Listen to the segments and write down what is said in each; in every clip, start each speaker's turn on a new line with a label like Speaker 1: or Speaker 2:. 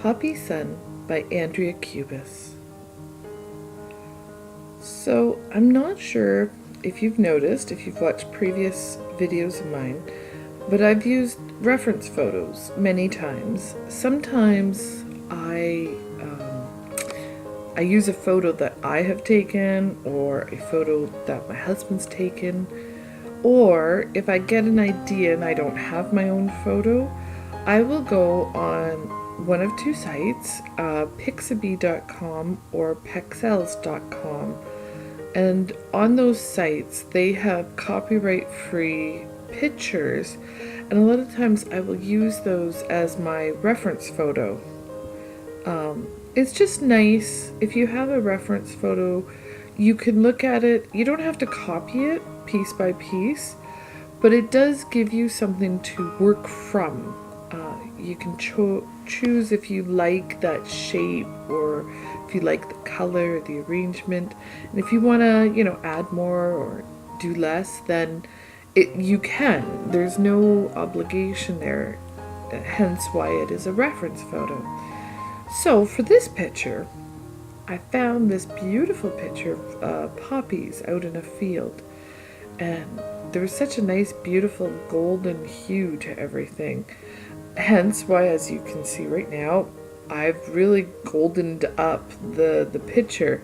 Speaker 1: Poppy Sun by Andrea Cubis. So I'm not sure if you've noticed, if you've watched previous videos of mine, but I've used reference photos many times. Sometimes I use a photo that I have taken, or a photo that my husband's taken, or if I get an idea and I don't have my own photo, I will go on one of two sites, pixabay.com or pexels.com, and on those sites they have copyright free pictures, and a lot of times I will use those as my reference photo. It's just nice if you have a reference photo, you can look at it. You don't have to copy it piece by piece, but it does give you something to work from. You can choose if you like that shape, or if you like the color, the arrangement, and if you want to, add more or do less, then you can. There's no obligation there, hence why it is a reference photo. So for this picture, I found this beautiful picture of poppies out in a field, and there was such a nice, beautiful golden hue to everything. Hence why, as you can see right now, I've really goldened up the picture.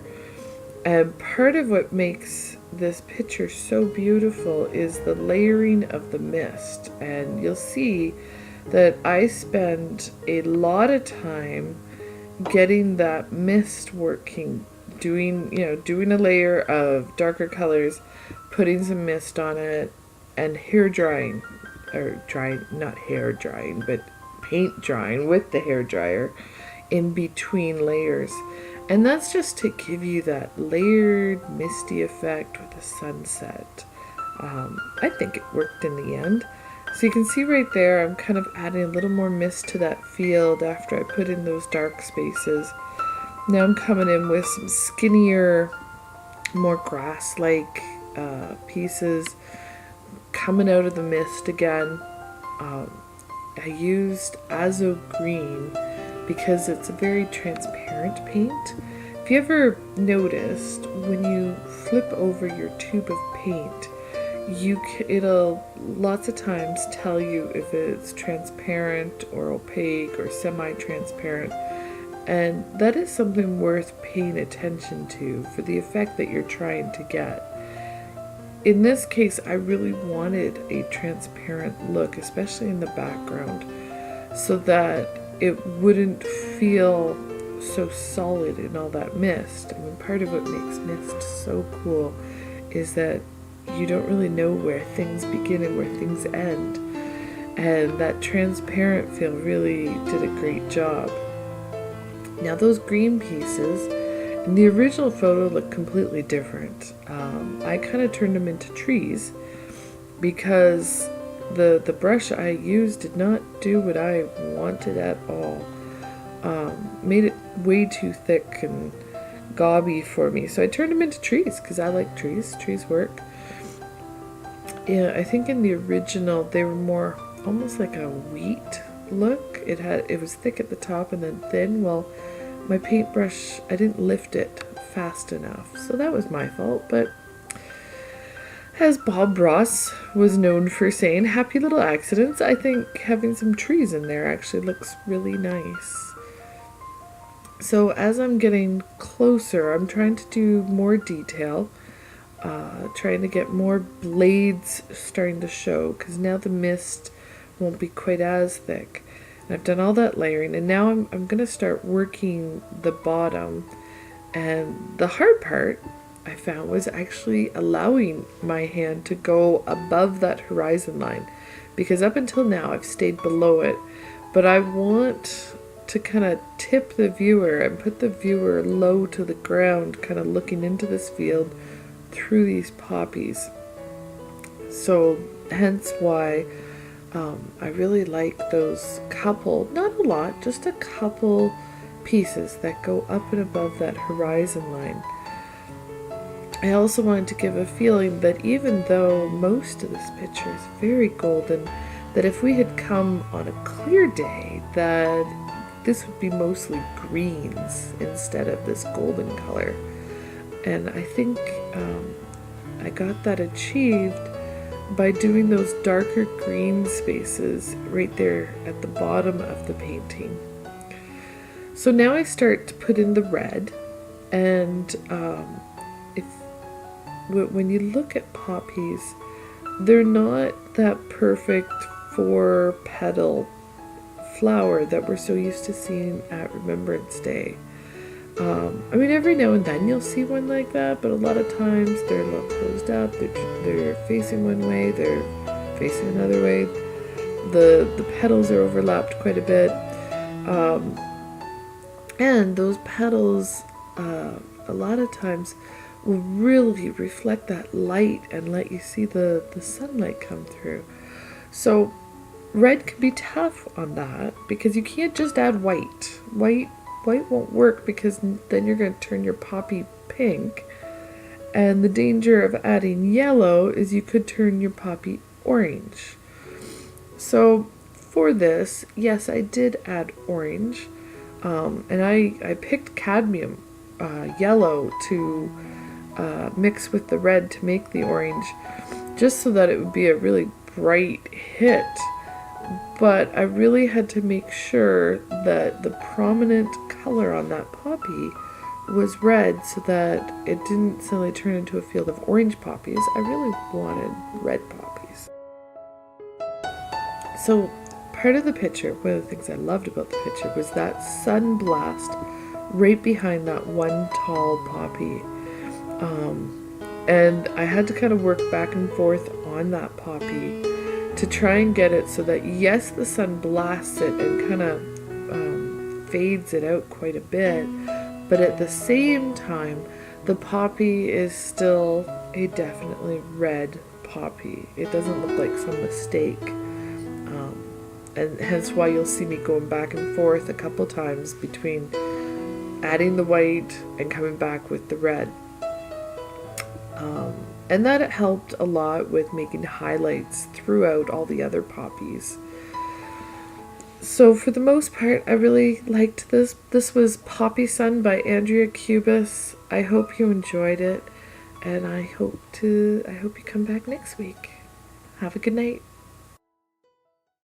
Speaker 1: And part of what makes this picture so beautiful is the layering of the mist. And you'll see that I spend a lot of time getting that mist working, doing a layer of darker colors, putting some mist on it, and hair drying. Or drying, not hair drying, but paint drying with the hair dryer in between layers. And that's just to give you that layered, misty effect with the sunset. I think it worked in the end. So you can see right there, I'm kind of adding a little more mist to that field after I put in those dark spaces. Now I'm coming in with some skinnier, more grass-like pieces, coming out of the mist again. I used Azo Green because it's a very transparent paint. If you ever noticed, when you flip over your tube of paint, it'll lots of times tell you if it's transparent or opaque or semi-transparent, and that is something worth paying attention to for the effect that you're trying to get. In this case, I really wanted a transparent look, especially in the background, so that it wouldn't feel so solid in all that mist. I mean, part of what makes mist so cool is that you don't really know where things begin and where things end. And that transparent feel really did a great job. Now those green pieces, in the original photo, look completely different. I kind of turned them into trees because the brush I used did not do what I wanted at all. Made it way too thick and gobby for me, so I turned them into trees because I like trees. Trees work. Yeah, I think in the original they were more almost like a wheat look. It was thick at the top and then thin. Well, my paintbrush, I didn't lift it fast enough, so that was my fault. But as Bob Ross was known for saying, happy little accidents, I think having some trees in there actually looks really nice. So as I'm getting closer, I'm trying to do more detail, trying to get more blades starting to show, because now the mist won't be quite as thick. I've done all that layering, and now I'm going to start working the bottom. And the hard part I found was actually allowing my hand to go above that horizon line, because up until now I've stayed below it, but I want to kind of tip the viewer and put the viewer low to the ground, kind of looking into this field through these poppies. So hence why I really like those couple, not a lot, just a couple pieces that go up and above that horizon line. I also wanted to give a feeling that even though most of this picture is very golden, that if we had come on a clear day, that this would be mostly greens instead of this golden color. And I think I got that achieved by doing those darker green spaces right there at the bottom of the painting. So now I start to put in the red, and when you look at poppies, they're not that perfect 4-petal flower that we're so used to seeing at Remembrance Day. I mean, every now and then you'll see one like that, but a lot of times they're a little closed up, they're facing one way, they're facing another way, the petals are overlapped quite a bit, and those petals a lot of times will really reflect that light and let you see the sunlight come through. So red can be tough on that because you can't just add white. White won't work because then you're going to turn your poppy pink, and the danger of adding yellow is you could turn your poppy orange. So for this, yes, I did add orange, and I picked cadmium yellow to mix with the red to make the orange, just so that it would be a really bright hit. But I really had to make sure that the prominent color on that poppy was red so that it didn't suddenly turn into a field of orange poppies. I really wanted red poppies. So part of the picture, one of the things I loved about the picture was that sun blast right behind that one tall poppy. And I had to kind of work back and forth on that poppy to try and get it so that, yes, the sun blasts it and kind of fades it out quite a bit, but at the same time, the poppy is still a definitely red poppy. It doesn't look like some mistake. And hence why you'll see me going back and forth a couple times between adding the white and coming back with the red. And that helped a lot with making highlights throughout all the other poppies. So for the most part, I really liked this. This was Poppy Sun by Andrea Cubis. I hope you enjoyed it, and I hope you come back next week. Have a good night.